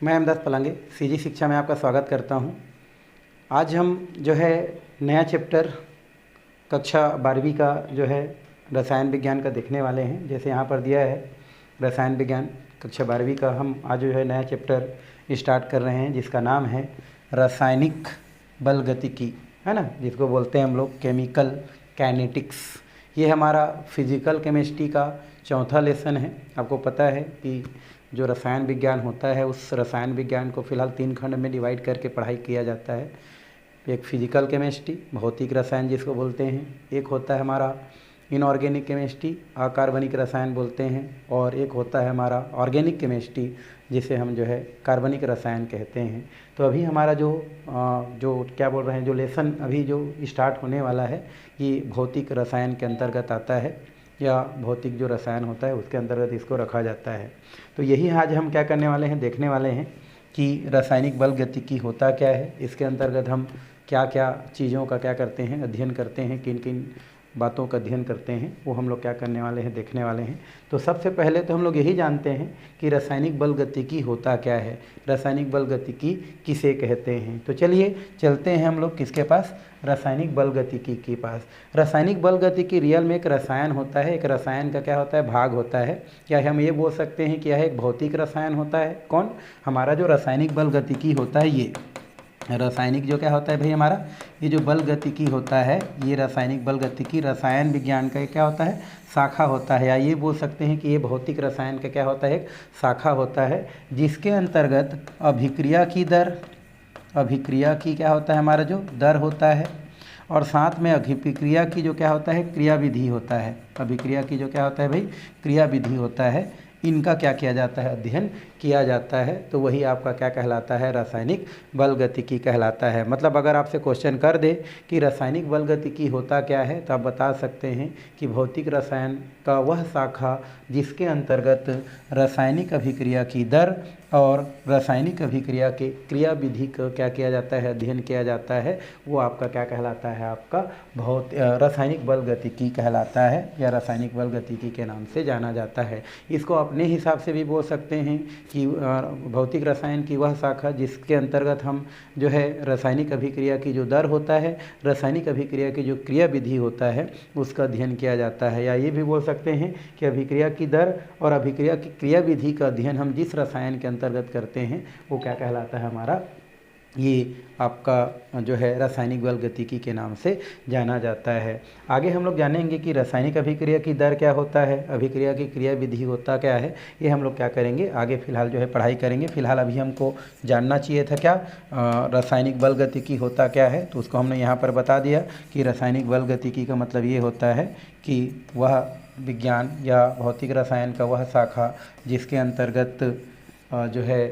मैं अहमदास पलांगे सीजी शिक्षा में आपका स्वागत करता हूं। आज हम जो है नया चैप्टर कक्षा 12वीं का जो है रसायन विज्ञान का देखने वाले हैं। जैसे यहाँ पर दिया है रसायन विज्ञान कक्षा 12वीं का, हम आज जो है नया चैप्टर स्टार्ट कर रहे हैं जिसका नाम है रासायनिक बल गतिकी, है ना, जिसको बोलते हैं हम लोग केमिकल काइनेटिक्स। ये हमारा फिजिकल केमिस्ट्री का चौथा लेसन है। आपको पता है कि जो रसायन विज्ञान होता है उस रसायन विज्ञान को फिलहाल 3 खंड में डिवाइड करके पढ़ाई किया जाता है। एक फिजिकल केमिस्ट्री, भौतिक रसायन जिसको बोलते हैं, एक होता है हमारा इनऑर्गेनिक केमिस्ट्री, अकार्बनिक रसायन बोलते हैं, और एक होता है हमारा ऑर्गेनिक केमिस्ट्री जिसे हम जो है कार्बनिक रसायन कहते हैं। तो अभी हमारा जो क्या बोल रहे हैं, जो लेसन अभी जो स्टार्ट होने वाला है ये भौतिक रसायन के अंतर्गत आता है, या भौतिक जो रसायन होता है उसके अंतर्गत इसको रखा जाता है। तो यही आज हम क्या करने वाले हैं, देखने वाले हैं कि रासायनिक बल गतिकी होता क्या है। इसके अंतर्गत हम क्या क्या चीज़ों का क्या करते हैं, अध्ययन करते हैं, किन किन बातों का अध्ययन करते हैं, वो हम लोग क्या करने वाले हैं, देखने वाले हैं। तो सबसे पहले तो हम लोग यही जानते हैं कि रासायनिक बल गतिकी होता क्या है, रासायनिक बल गतिकी किसे कहते हैं। तो चलिए चलते हैं हम लोग किसके पास, रासायनिक बल गतिकी के पास। रासायनिक बल गतिकी रियल में एक रसायन होता है, एक रसायन का क्या होता है, भाग होता है। क्या हम ये बोल सकते हैं कि यह एक भौतिक रसायन होता है। कौन, हमारा जो रासायनिक बल गतिकी होता है, ये रासायनिक जो क्या होता है भाई हमारा, ये जो बल गतिकी होता है, ये रासायनिक बल गतिकी रसायन विज्ञान का क्या होता है, शाखा होता है। या ये बोल सकते हैं कि ये भौतिक रसायन का क्या होता है, एक शाखा होता है, जिसके अंतर्गत अभिक्रिया की दर, अभिक्रिया की क्या होता है हमारा जो दर होता है, और साथ में अभिक्रिया की जो क्या होता है, क्रियाविधि होता है। अभिक्रिया की जो क्या होता है भाई, क्रियाविधि होता है, इनका क्या किया जाता है, अध्ययन किया जाता है। तो वही आपका क्या कहलाता है, रासायनिक बल गतिकी कहलाता है। मतलब अगर आपसे क्वेश्चन कर दे कि रासायनिक बल गतिकी होता क्या है, तो आप बता सकते हैं कि भौतिक रसायन का वह शाखा जिसके अंतर्गत रासायनिक अभिक्रिया की दर और रासायनिक अभिक्रिया के क्रियाविधि को क्या किया जाता है, अध्ययन किया जाता है, वो आपका क्या कहलाता है, आपका रासायनिक बल गतिकी कहलाता है, या रासायनिक बल गतिकी के नाम से जाना जाता है। इसको अपने हिसाब से भी बोल सकते हैं कि भौतिक रसायन की वह शाखा जिसके अंतर्गत हम जो है रासायनिक अभिक्रिया की जो दर होता है, रासायनिक अभिक्रिया की जो क्रियाविधि होता है, उसका अध्ययन किया जाता है। या ये भी बोल सकते हैं कि अभिक्रिया की दर और अभिक्रिया की क्रियाविधि का अध्ययन हम जिस रसायन के अंतर्गत करते हैं वो क्या कहलाता है, हमारा ये आपका जो है रासायनिक बल गतिकी के नाम से जाना जाता है। आगे हम लोग जानेंगे कि रासायनिक अभिक्रिया की दर क्या होता है, अभिक्रिया की क्रियाविधि होता क्या है, ये हम लोग क्या करेंगे आगे फिलहाल जो है पढ़ाई करेंगे। फिलहाल अभी हमको जानना चाहिए था क्या, रासायनिक बल गतिकी होता क्या है, तो उसको हमने यहाँ पर बता दिया कि रासायनिक बल गतिकी का मतलब ये होता है कि वह विज्ञान या भौतिक रसायन का वह शाखा जिसके अंतर्गत जो है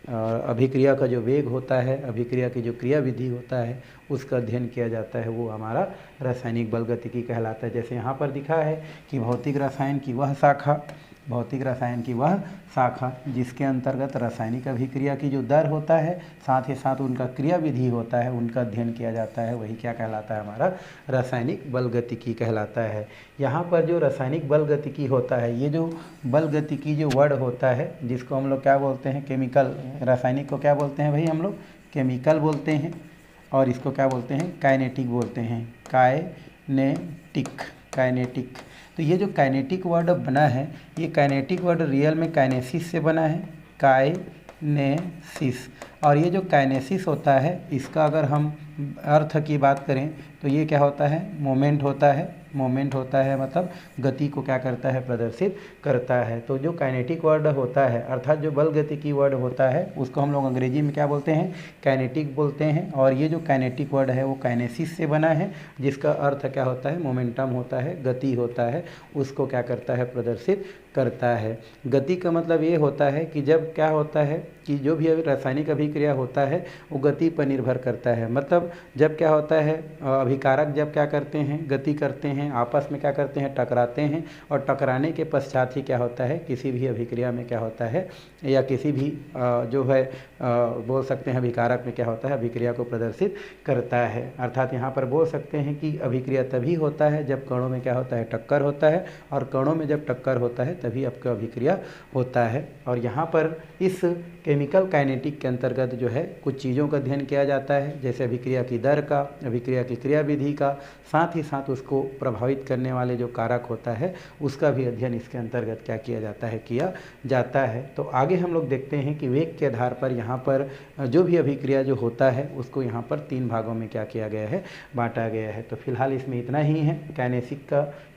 अभिक्रिया का जो वेग होता है, अभिक्रिया की जो क्रियाविधि होता है, उसका अध्ययन किया जाता है, वो हमारा रासायनिक बल गतिकी कहलाता है। जैसे यहाँ पर दिखा है कि भौतिक रसायन की वह शाखा, भौतिक रसायन की वह शाखा जिसके अंतर्गत रासायनिक अभिक्रिया की जो दर होता है, साथ ही साथ उनका क्रियाविधि होता है, उनका अध्ययन किया जाता है, वही क्या कहलाता है, हमारा रासायनिक बल गतिकी कहलाता है। यहाँ पर जो रासायनिक बल गतिकी होता है, ये जो बल गतिकी जो वर्ड होता है, जिसको हम लोग क्या बोलते हैं, केमिकल, रासायनिक को क्या बोलते हैं भाई हम लोग, केमिकल बोलते हैं, और इसको क्या बोलते हैं, काइनेटिक बोलते हैं, काइनेटिक, काइनेटिक। तो ये जो काइनेटिक वर्ड बना है, ये काइनेटिक वर्ड रियल में काइनेसिस से बना है, काइनेसिस। और ये जो काइनेसिस होता है, इसका अगर हम अर्थ की बात करें तो ये क्या होता है, मोमेंट होता है, मोमेंट होता है, मतलब गति को क्या करता है, प्रदर्शित करता है। तो जो काइनेटिक वर्ड होता है, अर्थात जो बल गतिकी वर्ड होता है, उसको हम लोग अंग्रेजी में क्या बोलते हैं, काइनेटिक बोलते हैं। और ये जो काइनेटिक वर्ड है वो काइनेसिस से बना है, जिसका अर्थ क्या होता है, मोमेंटम होता है, गति होता है, उसको क्या करता है, प्रदर्शित करता है। गति का मतलब ये होता है कि जब क्या होता है कि जो भी रासायनिक अभिक्रिया होता है वो गति पर निर्भर करता है। मतलब जब क्या होता है, अभिकारक जब क्या करते हैं, गति करते हैं, आपस में क्या करते हैं, टकराते हैं, और टकराने के पश्चात ही क्या होता है, किसी भी अभिक्रिया में क्या होता है, या किसी भी जो है बोल सकते हैं अभिकारक में क्या होता है, अभिक्रिया को प्रदर्शित करता है। अर्थात यहाँ पर बोल सकते हैं कि अभिक्रिया तभी होता है जब कणों में क्या होता है, टक्कर होता है, और कणों में जब टक्कर होता है तभी आपका अभिक्रिया होता है। और यहाँ पर इस केमिकल काइनेटिक के अंतर्गत जो है कुछ चीज़ों का अध्ययन किया जाता है, जैसे अभिक्रिया की दर का, अभिक्रिया की क्रियाविधि का, साथ ही साथ उसको प्रभावित करने वाले जो कारक होता है उसका भी अध्ययन इसके अंतर्गत क्या किया जाता है, किया जाता है। तो आगे हम लोग देखते हैं कि वेग के आधार पर यहाँ पर जो भी अभिक्रिया जो होता है उसको यहाँ पर 3 भागों में क्या किया गया है, बांटा गया है। तो फिलहाल इसमें इतना ही है।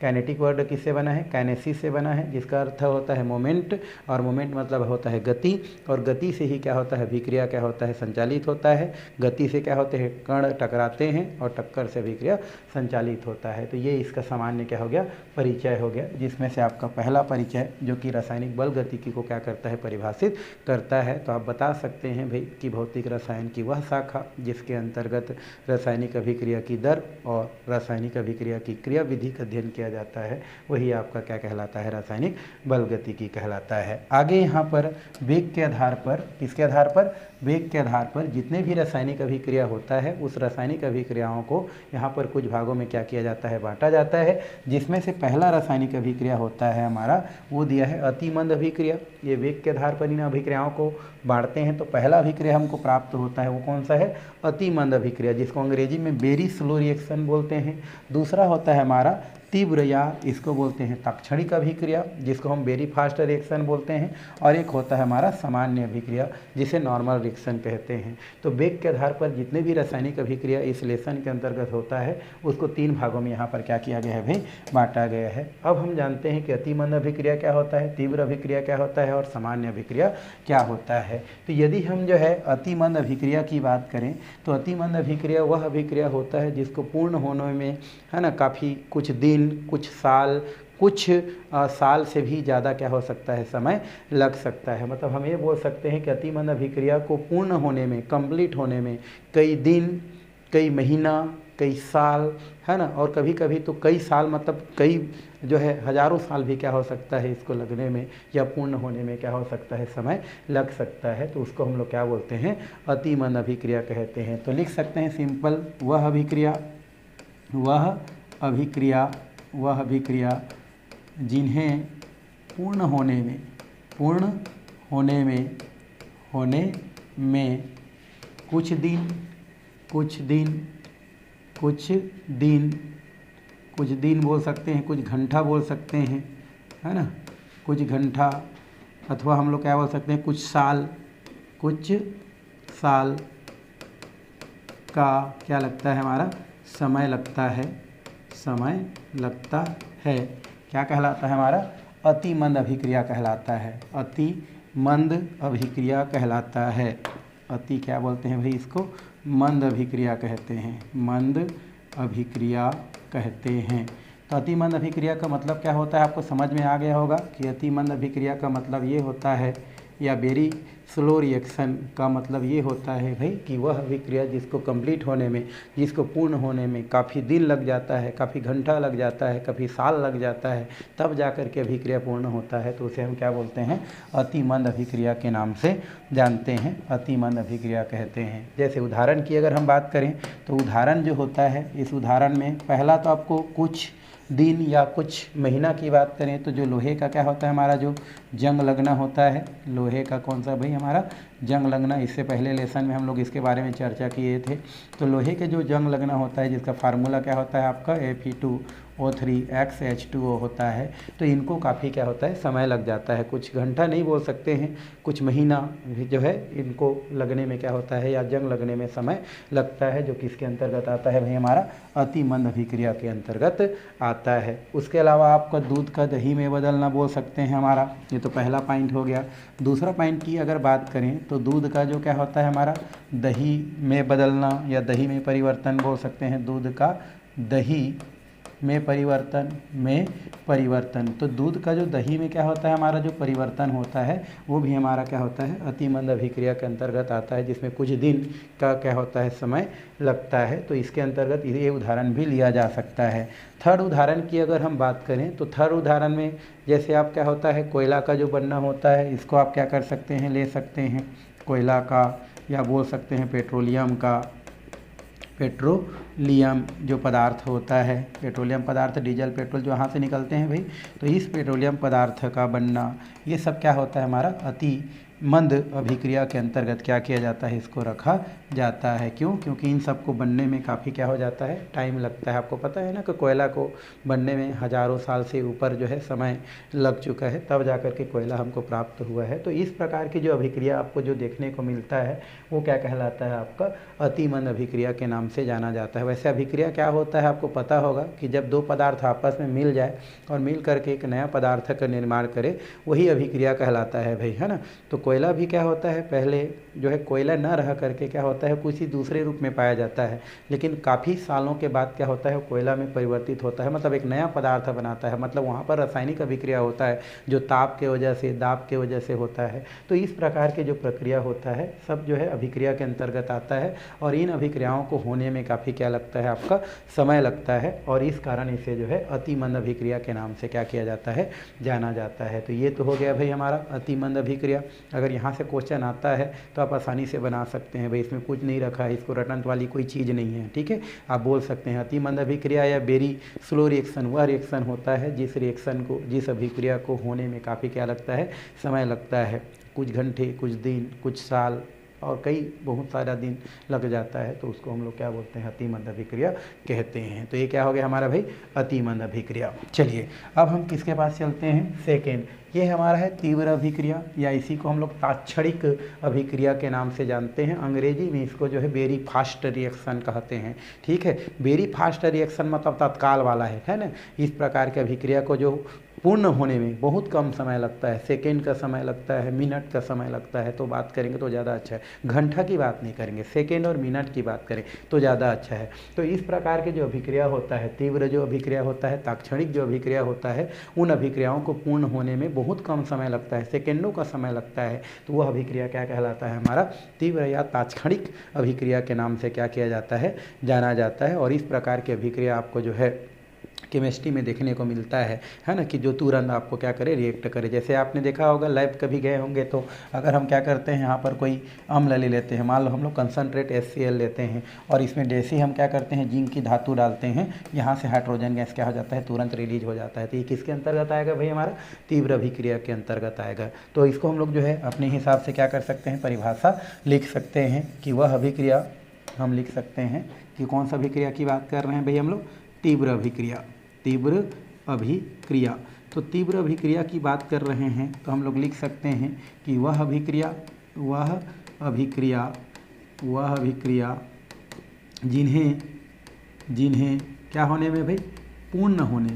काइनेटिक वर्ड किससे बना है, काइनेसिस से बना है, जिसका अर्थ होता है मोमेंट, और मोमेंट मतलब होता है गति, और गति से ही क्या होता है, अभिक्रिया क्या होता है, संचालित होता है। गति से क्या होते हैं, कण टकराते हैं, और टक्कर से अभिक्रिया संचालित होता है। तो ये इसका सामान्य क्या हो गया, परिचय हो गया, जिसमें से आपका पहला परिचय जो कि रासायनिक बल गतिकी को क्या करता है, परिभाषित करता है। तो आप बता सकते हैं भाई कि भौतिक रसायन की वह शाखा जिसके अंतर्गत रासायनिक अभिक्रिया की दर और रासायनिक अभिक्रिया की क्रिया विधि का अध्ययन किया जाता है, वही आपका क्या कहलाता है, रासायनिक बल गतिकी कहलाता है। आगे यहाँ पर वेग के आधार पर, किसके आधार पर, वेग के आधार पर जितने भी रासायनिक अभिक्रिया होता है उस रासायनिक अभिक्रियाओं को यहाँ पर कुछ भागों में क्या किया जाता है, बांटा जाता है। जिसमें से पहला रासायनिक अभिक्रिया होता है हमारा, वो दिया है अतिमंद अभिक्रिया। ये वेग के आधार पर इन अभिक्रियाओं को बांटते हैं। तो पहला अभिक्रिया हमको प्राप्त होता है वो कौन सा है, अतिमंद अभिक्रिया, जिसको अंग्रेजी में वेरी स्लो रिएक्शन बोलते हैं। दूसरा होता है हमारा तीव्र, या इसको बोलते हैं ताक्षणिक अभिक्रिया, जिसको हम वेरी फास्ट रिएक्शन बोलते हैं। और एक होता है हमारा सामान्य अभिक्रिया, जिसे नॉर्मल रिएक्शन कहते हैं। तो वेग के आधार पर जितने भी रासायनिक अभिक्रिया इस लेसन के अंतर्गत होता है उसको 3 भागों में यहाँ पर क्या किया गया है भाई, बांटा गया है। अब हम जानते हैं कि अतिमंद अभिक्रिया क्या होता है, तीव्र अभिक्रिया क्या होता है, और सामान्य अभिक्रिया क्या होता है। तो यदि हम जो है अतिमंद अभिक्रिया की बात करें तो अतिमंद अभिक्रिया वह अभिक्रिया होता है जिसको पूर्ण होने में है ना काफ़ी कुछ दिन, कुछ साल, कुछ साल से भी ज़्यादा क्या हो सकता है, समय लग सकता है। मतलब हम ये बोल सकते हैं कि अतिमंद अभिक्रिया को पूर्ण होने में, कंप्लीट होने में कई दिन, कई महीना, कई साल, है ना, और कभी कभी तो कई साल, मतलब कई जो है हजारों साल भी क्या हो सकता है इसको लगने में, या पूर्ण होने में क्या हो सकता है, समय लग सकता है। तो उसको हम लोग क्या बोलते हैं, अतिमंद अभिक्रिया कहते हैं। तो लिख सकते हैं सिंपल, वह अभिक्रिया जिन्हें पूर्ण होने में कुछ दिन बोल सकते हैं, कुछ घंटा बोल सकते हैं, है ना, कुछ घंटा, अथवा हम लोग क्या बोल सकते हैं, कुछ साल का क्या लगता है, हमारा समय लगता है, क्या कहलाता है हमारा, अतिमंद अभिक्रिया कहलाता है, अतिमंद अभिक्रिया कहलाता है। अति क्या बोलते हैं भाई इसको, मंद अभिक्रिया कहते हैं, मंद अभिक्रिया कहते हैं। तो अतिमंद अभिक्रिया का मतलब क्या होता है, आपको समझ में आ गया होगा कि अतिमंद अभिक्रिया का मतलब ये होता है, या वेरी स्लो रिएक्शन का मतलब ये होता है भाई कि वह अभिक्रिया जिसको कंप्लीट होने में, जिसको पूर्ण होने में काफ़ी दिन लग जाता है, काफ़ी घंटा लग जाता है, काफ़ी साल लग जाता है, तब जाकर के अभिक्रिया पूर्ण होता है। तो उसे हम क्या बोलते हैं, अतिमंद अभिक्रिया के नाम से जानते हैं, अतिमंद अभिक्रिया कहते हैं। जैसे उदाहरण की अगर हम बात करें तो उदाहरण जो होता है, इस उदाहरण में पहला तो आपको कुछ दिन या कुछ महीना की बात करें तो जो लोहे का क्या होता है, हमारा जो जंग लगना होता है, लोहे का कौन सा भाई, हमारा जंग लगना। इससे पहले लेसन में हम लोग इसके बारे में चर्चा किए थे। तो लोहे के जो जंग लगना होता है, जिसका फार्मूला क्या होता है आपका, Fe2O3XH2O होता है। तो इनको काफ़ी क्या होता है, समय लग जाता है, कुछ घंटा नहीं बोल सकते हैं, कुछ महीना जो है इनको लगने में क्या होता है, या जंग लगने में समय लगता है, जो किसके अंतर्गत आता है भाई, हमारा अतिमंद अभिक्रिया के अंतर्गत आता है। उसके अलावा आपका दूध का दही में बदलना बोल सकते हैं हमारा, ये तो पहला पॉइंट हो गया। दूसरा पॉइंट की अगर बात करें तो दूध का जो क्या होता है हमारा, दही में बदलना या दही में परिवर्तन बोल सकते हैं, दूध का दही में परिवर्तन। तो दूध का जो दही में क्या होता है, हमारा जो परिवर्तन होता है वो भी हमारा क्या होता है, अतिमंद अभिक्रिया के अंतर्गत आता है, जिसमें कुछ दिन का क्या होता है, समय लगता है। तो इसके अंतर्गत ये उदाहरण भी लिया जा सकता है। थर्ड उदाहरण की अगर हम बात करें तो थर्ड उदाहरण में जैसे आप क्या होता है, कोयला का जो बनना होता है, इसको आप क्या कर सकते हैं, ले सकते हैं कोयला का, या बोल सकते हैं पेट्रोलियम का। पेट्रोलियम जो पदार्थ होता है, पेट्रोलियम पदार्थ, डीजल पेट्रोल जो यहाँ से निकलते हैं भाई, तो इस पेट्रोलियम पदार्थ का बनना, ये सब क्या होता है, हमारा अति मंद अभिक्रिया के अंतर्गत क्या किया जाता है, इसको रखा जाता है। क्यों? क्योंकि इन सब को बनने में काफ़ी क्या हो जाता है, टाइम लगता है। आपको पता है ना कि कोयला को बनने में हज़ारों साल से ऊपर जो है समय लग चुका है, तब जाकर के कोयला हमको प्राप्त हुआ है। तो इस प्रकार की जो अभिक्रिया आपको जो देखने को मिलता है वो क्या कहलाता है, आपका अतिमंद अभिक्रिया के नाम से जाना जाता है। वैसे अभिक्रिया क्या होता है आपको पता होगा कि जब दो पदार्थ आपस में मिल जाए और मिल करके एक नया पदार्थ का निर्माण करे, वही अभिक्रिया कहलाता है भाई, है ना। तो कोयला भी क्या होता है, पहले जो है कोयला न रह करके क्या होता है, कुछ ही दूसरे रूप में पाया जाता है, लेकिन काफ़ी सालों के बाद क्या होता है, कोयला में परिवर्तित होता है, मतलब एक नया पदार्थ बनाता है। मतलब वहाँ पर रासायनिक अभिक्रिया होता है जो ताप के वजह से, दाब के वजह से होता है। तो इस प्रकार के जो प्रक्रिया होता है सब जो है अभिक्रिया के अंतर्गत आता है, और इन अभिक्रियाओं को होने में काफ़ी क्या लगता है, आपका समय लगता है, और इस कारण इसे जो है अतिमंद अभिक्रिया के नाम से क्या किया जाता है, जाना जाता है। तो ये तो हो गया भाई हमारा अतिमंद अभिक्रिया। अगर यहाँ से क्वेश्चन आता है तो आप आसानी से बना सकते हैं भाई, इसमें कुछ नहीं रखा है, इसको रटन वाली कोई चीज़ नहीं है, ठीक है। आप बोल सकते हैं अतिमंद अभिक्रिया या वेरी स्लो रिएक्शन वह रिएक्शन होता है जिस रिएक्शन को, जिस अभिक्रिया को होने में काफ़ी क्या लगता है, समय लगता है, कुछ घंटे, कुछ दिन, कुछ साल और कई बहुत सारा दिन लग जाता है, तो उसको हम लोग क्या बोलते हैं, अतिमंद अभिक्रिया कहते हैं। तो ये क्या हो गया हमारा भाई, अतिमंद अभिक्रिया। चलिए अब हम किसके पास चलते हैं, सेकेंड। ये हमारा है तीव्र अभिक्रिया, या इसी को हम लोग तात्क्षणिक अभिक्रिया के नाम से जानते हैं। अंग्रेजी में इसको जो है वेरी फास्ट रिएक्शन कहते हैं, ठीक है। वेरी फास्ट रिएक्शन मतलब तत्काल वाला है ना। इस प्रकार के अभिक्रिया को जो पूर्ण होने में बहुत कम समय लगता है, सेकेंड का समय लगता है, मिनट का समय लगता है, तो बात करेंगे तो ज़्यादा अच्छा है। घंटा की बात नहीं करेंगे, सेकेंड और मिनट की बात करें तो ज़्यादा अच्छा है। तो इस प्रकार के जो अभिक्रिया होता है, तीव्र जो अभिक्रिया होता है, तात्क्षणिक जो अभिक्रिया होता है, उन अभिक्रियाओं को पूर्ण होने में बहुत कम समय लगता है, सेकेंडों का समय लगता है, तो वह अभिक्रिया क्या कहलाता है, हमारा तीव्र या तात्क्षणिक अभिक्रिया के नाम से क्या किया जाता है, जाना जाता है। और इस प्रकार की अभिक्रिया आपको जो है केमिस्ट्री में देखने को मिलता है ना, कि जो तुरंत आपको क्या करे, रिएक्ट करे। जैसे आपने देखा होगा, लैब कभी गए होंगे तो अगर हम क्या करते हैं, यहाँ पर कोई अम्ल ले लेते हैं, मान लो हम लोग कंसनट्रेट HCl लेते हैं, और इसमें जैसे हम क्या करते हैं, जिंक की धातु डालते हैं, यहाँ से हाइड्रोजन गैस क्या हो जाता है, तुरंत रिलीज हो जाता है। तो ये किसके अंतर्गत आएगा भाई, हमारा तीव्र अभिक्रिया के अंतर्गत आएगा। तो इसको हम लोग जो है अपने हिसाब से क्या कर सकते हैं, परिभाषा लिख सकते हैं कि वह अभिक्रिया, हम लिख सकते हैं कि कौन सा अभिक्रिया की बात कर रहे हैं भाई हम लोग, तीव्र अभिक्रिया। तीव्र अभिक्रिया, तो तीव्र अभिक्रिया की बात कर रहे हैं तो हम लोग लिख सकते हैं कि वह अभिक्रिया जिन्हें क्या होने में भाई, पूर्ण होने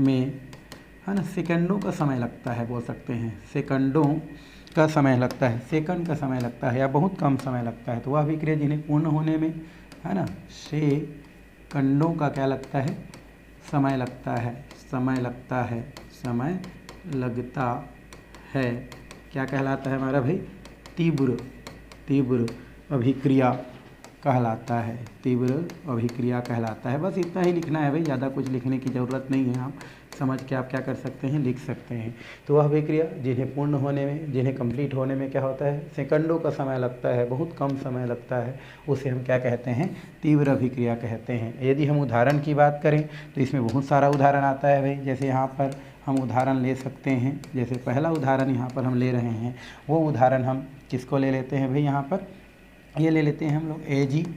में है ना, सेकंडों का समय लगता है, बोल सकते हैं सेकंडों का समय लगता है, सेकंड का समय लगता है, या बहुत कम समय लगता है। तो वह अभिक्रिया जिन्हें पूर्ण होने में, है ना, सेकंडों का क्या लगता है, समय लगता है, क्या कहलाता है हमारा भाई, तीव्र अभिक्रिया कहलाता है, तीव्र अभिक्रिया कहलाता है। बस इतना ही लिखना है भाई, ज़्यादा कुछ लिखने की ज़रूरत नहीं है, आप समझ के आप क्या कर सकते हैं, लिख सकते हैं। तो वह अभिक्रिया जिन्हें पूर्ण होने में, जिन्हें कंप्लीट होने में क्या होता है, सेकंडों का समय लगता है, बहुत कम समय लगता है, उसे हम क्या कहते हैं, तीव्र अभिक्रिया कहते हैं। यदि हम उदाहरण की बात करें तो इसमें बहुत सारा उदाहरण आता है भाई। जैसे यहाँ पर हम उदाहरण ले सकते हैं, जैसे पहला उदाहरण यहाँ पर हम ले रहे हैं, वो उदाहरण हम किसको ले लेते हैं भाई, यहाँ पर ये ले लेते हैं हम लोग Ag,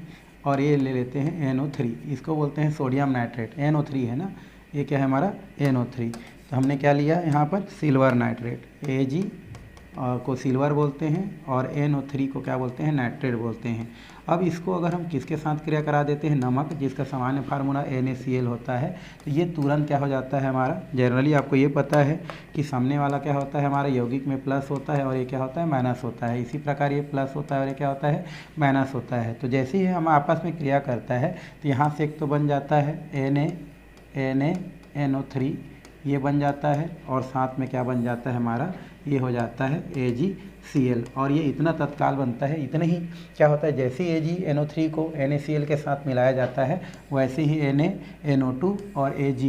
और ये ले लेते हैं NO3, इसको बोलते हैं सोडियम नाइट्रेट, NO3 है ना, ये क्या है हमारा NO3। तो हमने क्या लिया यहाँ पर, सिल्वर नाइट्रेट, को सिल्वर बोलते हैं और NO3 को क्या बोलते हैं, नाइट्रेट बोलते हैं। अब इसको अगर हम किसके साथ क्रिया करा देते हैं, नमक, जिसका सामान्य फार्मूला NaCl होता है, तो ये तुरंत क्या हो जाता है हमारा, जनरली आपको ये पता है कि सामने वाला क्या होता है हमारा यौगिक में प्लस होता है और ये क्या होता है, माइनस होता है। इसी प्रकार ये प्लस होता है और ये क्या होता है, माइनस होता है। तो जैसे ही हम आपस में क्रिया करता है तो यहाँ से एक तो बन जाता है NaNO3, ये बन जाता है और साथ में क्या बन जाता है हमारा, ये हो जाता है AgCl, और ये इतना तत्काल बनता है। इतने ही क्या होता है, जैसे ही AgNO3 को NaCl के साथ मिलाया जाता है वैसे ही NaNO2 और Ag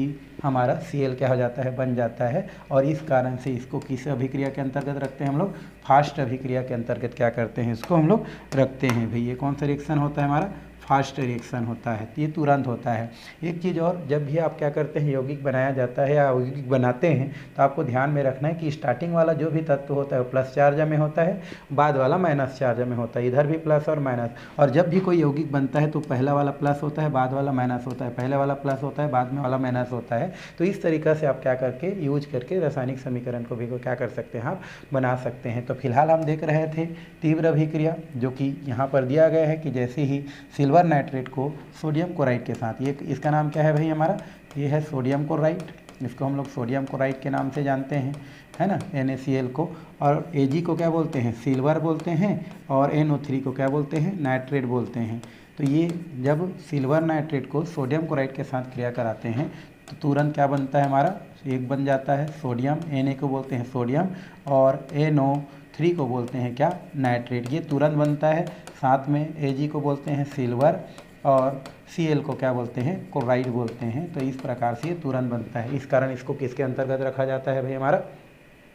हमारा Cl क्या हो जाता है, बन जाता है। और इस कारण से इसको किस अभिक्रिया के अंतर्गत रखते हैं हम लोग, फास्ट अभिक्रिया के अंतर्गत क्या करते हैं, इसको हम लोग रखते हैं। भाई ये कौन सा रिएक्शन होता है हमारा, फास्ट रिएक्शन होता है, ये तुरंत होता है। एक चीज़ और, जब भी आप क्या करते हैं यौगिक बनाया जाता है या यौगिक बनाते हैं तो आपको ध्यान में रखना है कि स्टार्टिंग वाला जो भी तत्व होता है वो प्लस चार्ज में होता है, बाद वाला माइनस चार्ज में होता है। इधर भी प्लस और माइनस, और जब भी कोई यौगिक बनता है तो पहला वाला प्लस होता है, बाद वाला माइनस होता है, पहले वाला प्लस होता है, बाद में वाला माइनस होता है। तो इस तरीक़ा से आप क्या करके यूज करके रासायनिक समीकरण को भी क्या कर सकते हैं, आप बना सकते हैं। तो फिलहाल हम देख रहे थे तीव्र अभिक्रिया, जो कि यहाँ पर दिया गया है कि जैसे ही सिल्वर नाइट्रेट को सोडियम क्लोराइड के साथ, ये इसका नाम क्या है भाई हमारा, ये है सोडियम क्लोराइड, इसको हम लोग सोडियम क्लोराइड के नाम से जानते हैं, है ना, NaCl को। और Ag को क्या बोलते हैं, सिल्वर बोलते हैं, और NO3 को क्या बोलते हैं, नाइट्रेट बोलते हैं। तो ये जब सिल्वर नाइट्रेट को सोडियम क्लोराइड के साथ क्रिया कराते हैं तो तुरंत क्या बनता है हमारा, एक बन जाता है सोडियम, Na को बोलते हैं सोडियम, और NO3 को बोलते हैं क्या, नाइट्रेट, ये तुरंत बनता है। साथ में Ag को बोलते हैं सिल्वर और Cl को क्या बोलते हैं, क्लोराइड बोलते हैं। तो इस प्रकार से ये तुरंत बनता है। इस कारण इसको किसके अंतर्गत रखा जाता है भाई हमारा,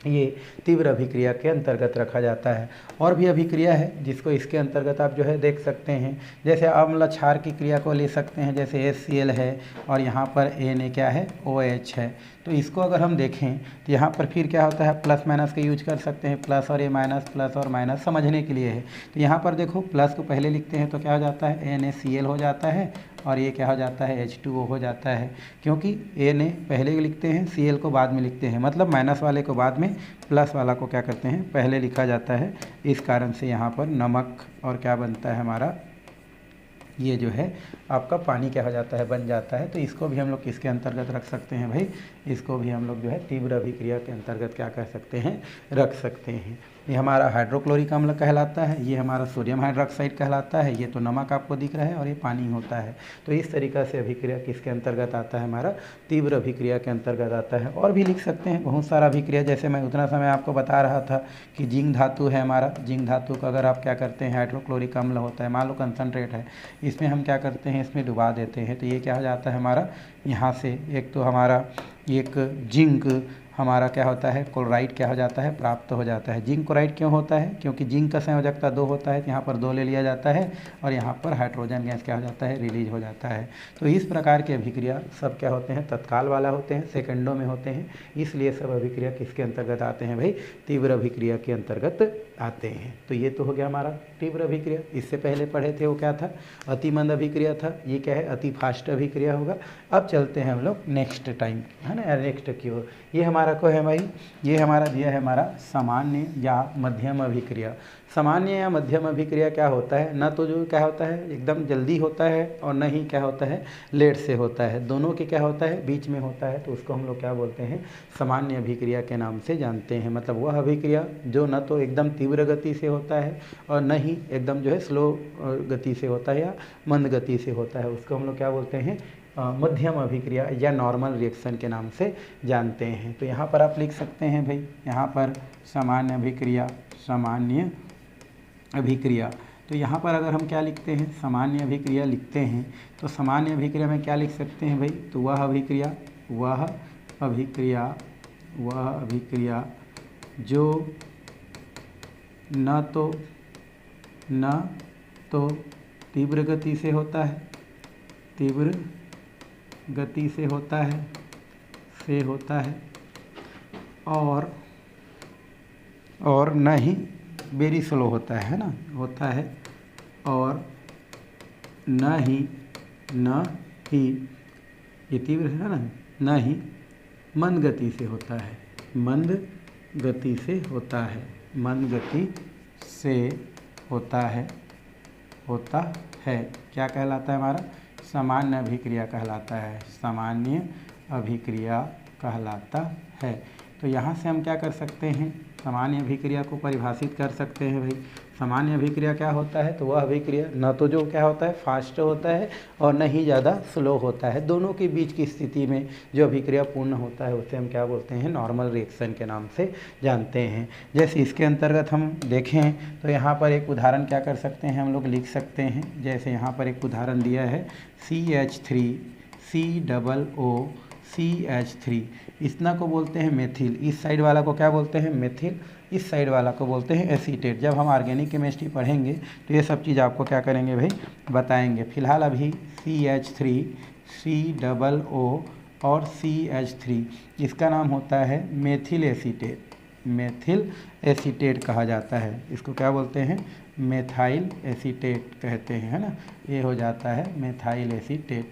ये तीव्र अभिक्रिया के अंतर्गत रखा जाता है। और भी अभिक्रिया है जिसको इसके अंतर्गत आप जो है देख सकते हैं, जैसे अम्ल क्षार की क्रिया को ले सकते हैं, जैसे HCl है और यहाँ पर Na क्या है, OH है। तो इसको अगर हम देखें तो यहाँ पर फिर क्या होता है, प्लस माइनस का यूज कर सकते हैं, प्लस और ये माइनस, प्लस और माइनस समझने के लिए है। तो यहाँ पर देखो प्लस को पहले लिखते हैं तो क्या हो जाता है, NaCl हो जाता है, और ये क्या हो जाता है, H2O हो जाता है, क्योंकि Na पहले लिखते हैं, Cl को बाद में लिखते हैं, मतलब माइनस वाले को बाद में, प्लस वाला को क्या करते हैं, पहले लिखा जाता है। इस कारण से यहाँ पर नमक और क्या बनता है हमारा, ये जो है आपका पानी क्या हो जाता है, बन जाता है। तो इसको भी हम लोग किसके अंतर्गत रख सकते हैं भाई, इसको भी हम लोग जो है तीव्र अभिक्रिया के अंतर्गत क्या कर सकते हैं, रख सकते हैं। ये हमारा हाइड्रोक्लोरिक अम्ल कहलाता है, ये हमारा सोडियम हाइड्रोक्साइड कहलाता है, ये तो नमक आपको दिख रहा है, और ये पानी होता है। तो इस तरीक़ा से अभिक्रिया किसके अंतर्गत आता है, हमारा तीव्र अभिक्रिया के अंतर्गत आता है। और भी लिख सकते हैं बहुत सारा अभिक्रिया, जैसे मैं उतना समय आपको बता रहा था कि जिंक धातु है हमारा, जिंक धातु का अगर आप क्या करते हैं, हाइड्रोक्लोरिक अम्ल होता है, मान लो कंसनट्रेट है, इसमें हम क्या करते हैं, इसमें डुबा देते हैं, तो ये क्या हो जाता है हमारा, यहाँ से एक तो हमारा एक जिंक हमारा क्या होता है, क्लोराइड क्या हो जाता है, प्राप्त हो जाता है। जिंक क्लोराइड क्यों होता है, क्योंकि जिंक का संयोजकता 2 होता है, तो यहाँ पर 2 ले लिया जाता है और यहाँ पर हाइड्रोजन गैस क्या हो जाता है, रिलीज हो जाता है। तो इस प्रकार के अभिक्रिया सब क्या होते हैं, तत्काल वाला होते हैं, सेकंडों में होते हैं, इसलिए सब अभिक्रिया किसके अंतर्गत आते हैं भाई, तीव्र अभिक्रिया के अंतर्गत आते हैं। तो ये तो हो गया हमारा तीव्र अभिक्रिया। इससे पहले पढ़े थे वो क्या था, अति मंद अभिक्रिया था, ये क्या है, अति फास्ट अभिक्रिया होगा। अब चलते हैं हम लोग नेक्स्ट टाइम, है ना, नेक्स्ट की ओर। ये हमारा को है भाई, ये हमारा दिया है हमारा सामान्य या मध्यम अभिक्रिया। सामान्य या मध्यम अभिक्रिया क्या होता है, ना तो जो क्या होता है एकदम जल्दी होता है और न ही क्या होता है लेट से होता है, दोनों के क्या होता है बीच में होता है। तो उसको हम लोग क्या बोलते हैं, सामान्य अभिक्रिया के नाम से जानते हैं। मतलब वह अभिक्रिया जो न तो एकदम तीव्र गति से होता है और न ही एकदम जो है स्लो गति से होता है या मंद गति से होता है, उसको हम लोग क्या बोलते हैं, मध्यम अभिक्रिया या नॉर्मल रिएक्शन के नाम से जानते हैं। तो यहाँ पर आप लिख सकते हैं भाई, यहाँ पर सामान्य अभिक्रिया, सामान्य अभिक्रिया। तो यहाँ पर अगर हम क्या लिखते हैं, सामान्य अभिक्रिया लिखते हैं, तो सामान्य अभिक्रिया में क्या लिख सकते हैं भाई, तो वह अभिक्रिया, वह अभिक्रिया, वह अभिक्रिया जो न तो तीव्र गति से होता है, तीव्र गति से होता है और न ही वेरी स्लो होता है ना, होता है, और न ही ये तीव्र है ना, न ही मंद गति से होता है, मंद गति से होता है। मंद गति से होता है क्या कहलाता है हमारा? सामान्य अभिक्रिया कहलाता है, सामान्य अभिक्रिया कहलाता है। तो यहाँ से हम क्या कर सकते हैं? सामान्य अभिक्रिया को परिभाषित कर सकते हैं भाई। सामान्य अभिक्रिया क्या होता है? तो वह अभिक्रिया न तो जो क्या होता है फास्ट होता है और न ही ज़्यादा स्लो होता है, दोनों के बीच की स्थिति में जो अभिक्रिया पूर्ण होता है उसे हम क्या बोलते हैं? नॉर्मल रिएक्शन के नाम से जानते हैं। जैसे इसके अंतर्गत हम देखें तो यहाँ पर एक उदाहरण क्या कर सकते हैं हम लोग लिख सकते हैं। जैसे यहाँ पर एक उदाहरण दिया है CH3COO इतना को बोलते हैं मेथिल, इस साइड वाला को क्या बोलते हैं? मेथिल, इस साइड वाला को बोलते हैं एसीटेट। जब हम ऑर्गेनिक केमिस्ट्री पढ़ेंगे तो ये सब चीज़ आपको क्या करेंगे भाई? बताएंगे। फिलहाल अभी CH3 COO और CH3 इसका नाम होता है मेथिल एसीटेट, मेथिल एसीटेट कहा जाता है। इसको क्या बोलते हैं? मेथाइल एसीटेट कहते हैं, है ना। ये हो जाता है मेथाइल एसीटेट।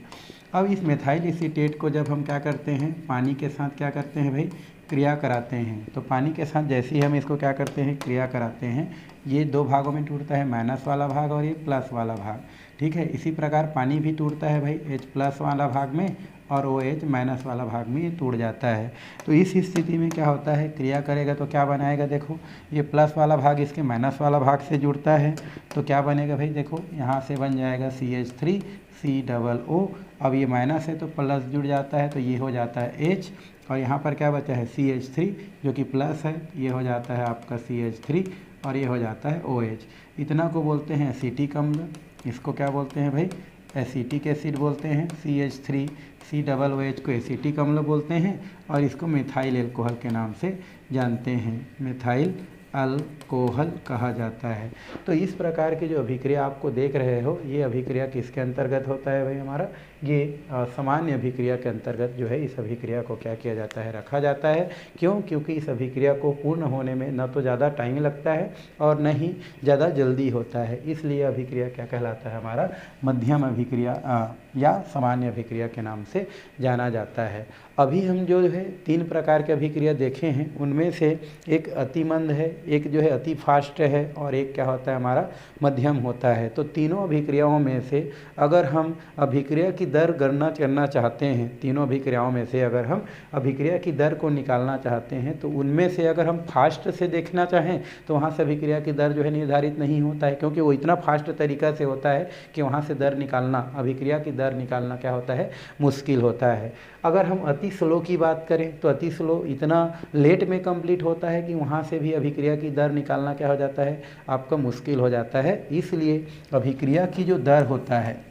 अब इस मेथाइल एसीटेट को जब हम क्या करते हैं? पानी के साथ क्या करते हैं भाई? क्रिया कराते हैं। तो पानी के साथ जैसे ही हम इसको क्या करते हैं? क्रिया कराते हैं, ये दो भागों में टूटता है, माइनस वाला भाग और ये प्लस वाला भाग, ठीक है। इसी प्रकार पानी भी टूटता है भाई H प्लस वाला भाग में और OH माइनस वाला भाग में ये टूट जाता है। तो इस स्थिति में क्या होता है? क्रिया करेगा तो क्या बनाएगा? देखो ये प्लस वाला भाग इसके माइनस वाला भाग से जुड़ता है तो क्या बनेगा भाई? देखो यहाँ से बन जाएगा CH3COO। अब ये माइनस है तो प्लस जुड़ जाता है तो ये हो जाता है H, और यहाँ पर क्या बचा है? CH3 जो कि प्लस है, ये हो जाता है आपका CH3 और ये हो जाता है OH। इतना को बोलते हैं एसिटिक अम्ल। इसको क्या बोलते हैं भाई? एसिटिक एसिड बोलते हैं। CH3COOH को एसिटिक अम्ल बोलते हैं और इसको मिथाइल एल्कोहल के नाम से जानते हैं, मिथाइल अल्कोहल कहा जाता है। तो इस प्रकार की जो अभिक्रिया आपको देख रहे हो, ये अभिक्रिया किसके अंतर्गत होता है भाई? हमारा ये सामान्य अभिक्रिया के अंतर्गत जो है इस अभिक्रिया को क्या किया जाता है? रखा जाता है। क्यों? क्योंकि इस अभिक्रिया को पूर्ण होने में न तो ज़्यादा टाइम लगता है और न ही ज़्यादा जल्दी होता है, इसलिए अभिक्रिया क्या कहलाता है? हमारा मध्यम अभिक्रिया या सामान्य अभिक्रिया के नाम से जाना जाता है। अभी हम जो है 3 प्रकार के अभिक्रिया देखे हैं, उनमें से एक अति मंद है, एक जो है अति फास्ट है और एक क्या होता है? हमारा मध्यम होता है। तो तीनों अभिक्रियाओं में से अगर हम अभिक्रिया की दर गणना करना चाहते हैं, तीनों अभिक्रियाओं में से अगर हम अभिक्रिया की दर को निकालना चाहते हैं, तो उनमें से अगर हम फास्ट से देखना चाहें तो वहाँ से अभिक्रिया की दर जो है निर्धारित नहीं होता है, क्योंकि वो इतना फास्ट तरीका से होता है कि वहाँ से दर निकालना, अभिक्रिया की दर निकालना क्या होता है? मुश्किल होता है। अगर हम अति स्लो की बात करें तो अति स्लो इतना लेट में कंप्लीट होता है कि वहाँ से भी अभिक्रिया की दर निकालना क्या हो जाता है? आपका मुश्किल हो जाता है। इसलिए अभिक्रिया की जो दर होता है,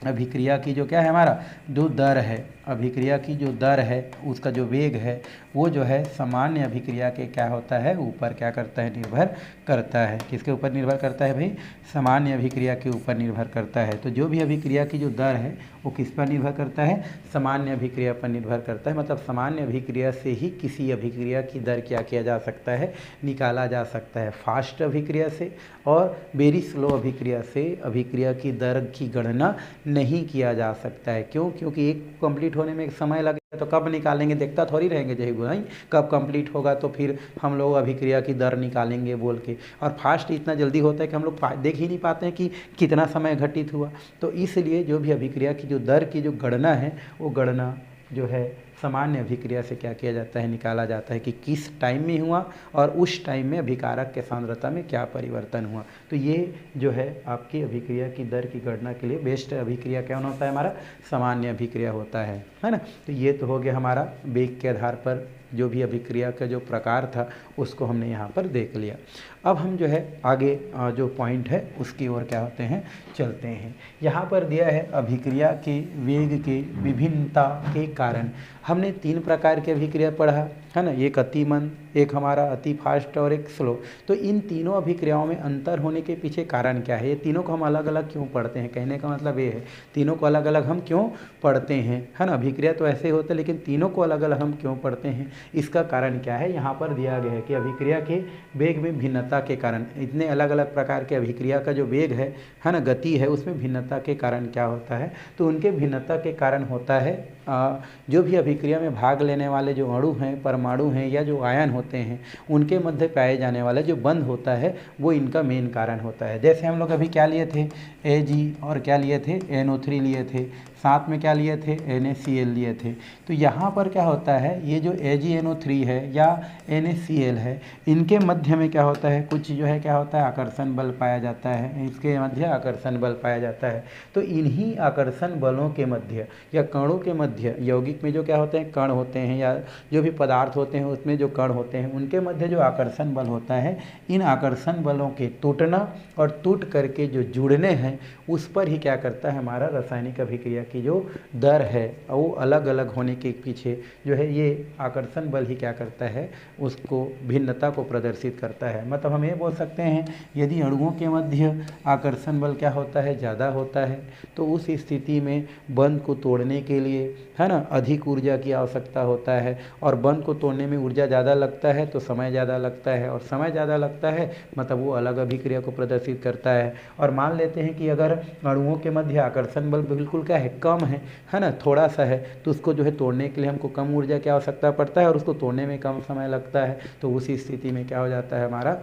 अभिक्रिया की जो क्या है? हमारा जो दर है, अभिक्रिया की जो दर है, उसका जो वेग है, वो जो है सामान्य अभिक्रिया के क्या होता है? ऊपर क्या करता है? निर्भर करता है। किसके ऊपर निर्भर करता है भाई? सामान्य अभिक्रिया के ऊपर निर्भर करता है। तो जो भी अभिक्रिया की जो दर है वो किस पर निर्भर करता है? सामान्य अभिक्रिया पर निर्भर करता है। मतलब सामान्य अभिक्रिया से ही किसी अभिक्रिया की दर क्या किया जा सकता है? निकाला जा सकता है। फास्ट अभिक्रिया से और वेरी स्लो अभिक्रिया से अभिक्रिया की दर की गणना नहीं किया जा सकता है। क्यों? क्योंकि एक कंप्लीट होने में एक समय लगेगा, तो कब निकालेंगे? देखता थोड़ी रहेंगे जय गुनाई, कब कंप्लीट होगा तो फिर हम लोग अभिक्रिया की दर निकालेंगे बोल के। और फास्ट इतना जल्दी होता है कि हम लोग देख ही नहीं पाते हैं कि कितना समय घटित हुआ। तो इसलिए जो भी अभिक्रिया की जो दर की जो गणना है, वो गणना जो है सामान्य अभिक्रिया से क्या किया जाता है? निकाला जाता है कि किस टाइम में हुआ और उस टाइम में अभिकारक के सांद्रता में क्या परिवर्तन हुआ। तो ये जो है आपकी अभिक्रिया की दर की गणना के लिए बेस्ट अभिक्रिया क्या होता है? हमारा सामान्य अभिक्रिया होता है ना। तो ये तो हो गया हमारा वेग के आधार पर जो भी अभिक्रिया का जो प्रकार था उसको हमने यहाँ पर देख लिया। अब हम जो है आगे जो पॉइंट है उसकी ओर क्या होते हैं? चलते हैं। यहाँ पर दिया है अभिक्रिया के वेग के विभिन्नता के कारण। हमने 3 प्रकार के अभिक्रिया पढ़ा है ना, एक अति मंद, एक हमारा अति फास्ट और एक स्लो। तो इन तीनों अभिक्रियाओं में अंतर होने के पीछे कारण क्या है? ये तीनों को हम अलग अलग क्यों पढ़ते हैं? कहने का मतलब ये है तीनों को अलग अलग हम क्यों पढ़ते हैं, है ना। अभिक्रिया तो ऐसे होते हैं लेकिन तीनों को अलग अलग हम क्यों पढ़ते हैं? इसका कारण क्या है? यहाँ पर दिया गया है कि अभिक्रिया के वेग में भिन्नता के कारण, इतने अलग अलग प्रकार के अभिक्रिया का जो वेग है ना, गति है, उसमें भिन्नता के कारण क्या होता है? तो उनके भिन्नता के कारण होता है जो भी अभिक्रिया में भाग लेने वाले जो अणु हैं, परमाणु हैं या जो आयन होते हैं, उनके मध्य पाए जाने वाला जो बंध होता है वो इनका मेन कारण होता है। जैसे हम लोग अभी क्या लिए थे, Ag और क्या लिए थे, NO3 लिए थे, साथ में क्या लिए थे, NaCl लिए थे। तो यहाँ पर क्या होता है, ये जो AgNO3 है या NaCl है, इनके मध्य में क्या होता है, कुछ जो है क्या होता है, आकर्षण बल पाया जाता है, इसके मध्य आकर्षण बल पाया जाता है। तो इन्हीं आकर्षण बलों के मध्य या कणों के मध्य, यौगिक में जो क्या होते हैं, कण होते हैं या जो भी पदार्थ होते हैं उसमें जो कण होते हैं, उनके मध्य जो आकर्षण बल होता है, इन आकर्षण बलों के टूटना और टूट करके जो जुड़ने हैं, उस पर ही क्या करता है, हमारा रासायनिक अभिक्रिया की जो दर है वो अलग अलग होने के पीछे जो है ये आकर्षण बल ही क्या करता है, उसको भिन्नता को प्रदर्शित करता है। मतलब हम ये बोल सकते हैं, यदि अणुओं के मध्य आकर्षण बल क्या होता है, ज़्यादा होता है, तो उस स्थिति में बंध को तोड़ने के लिए, है ना, अधिक ऊर्जा की आवश्यकता होता है। और बंध को तोड़ने में ऊर्जा ज़्यादा लगता है तो समय ज़्यादा लगता है, और समय ज़्यादा लगता है मतलब वो अलग अभिक्रिया को प्रदर्शित करता है। और मान लेते हैं कि अगर अणुओं के मध्य आकर्षण बल बिल्कुल क्या है, कम है ना, थोड़ा सा है, तो उसको जो है तोड़ने के लिए हमको कम ऊर्जा की आवश्यकता पड़ता है और उसको तोड़ने में कम समय लगता है। तो उसी स्थिति में क्या हो जाता है, हमारा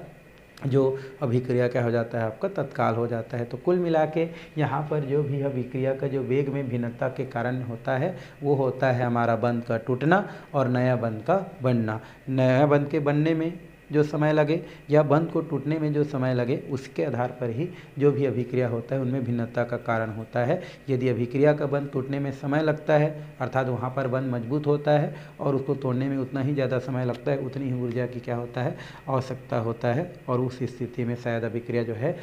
जो अभिक्रिया क्या हो जाता है, आपका तत्काल हो जाता है। तो कुल मिला के यहाँ पर जो भी अभिक्रिया का जो वेग में भिन्नता के कारण होता है, वो होता है हमारा बंध का टूटना और नया बंध का बनना। नया बंध के बनने में जो समय लगे या बंध को टूटने में जो समय लगे, उसके आधार पर ही जो भी अभिक्रिया होता है उनमें भिन्नता का कारण होता है। यदि अभिक्रिया का बंध टूटने में समय लगता है, अर्थात वहाँ पर बंध मजबूत होता है और उसको तोड़ने में उतना ही ज़्यादा समय लगता है, उतनी ही ऊर्जा की क्या होता है, आवश्यकता होता है, और उस स्थिति में शायद अभिक्रिया जो है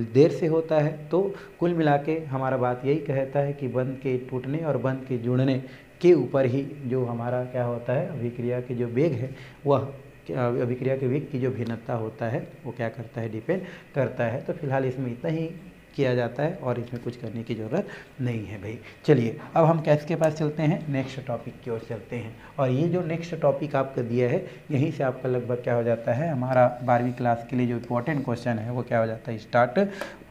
देर से होता है। तो कुल मिला के हमारा बात यही कहता है कि बंध के टूटने और बंध के जुड़ने के ऊपर ही जो हमारा क्या होता है, अभिक्रिया के जो वेग है, वह अभिक्रिया के वेग की जो भिन्नता होता है वो क्या करता है, डिपेंड करता है। तो फिलहाल इसमें इतना ही किया जाता है और इसमें कुछ करने की ज़रूरत नहीं है भाई। चलिए अब हम किसके पास चलते हैं, नेक्स्ट टॉपिक की ओर चलते हैं। और ये जो नेक्स्ट टॉपिक आपका दिया है, यहीं से आपका लगभग क्या हो जाता है, हमारा 12वीं क्लास के लिए जो इम्पोर्टेंट क्वेश्चन है वो क्या हो जाता है, स्टार्ट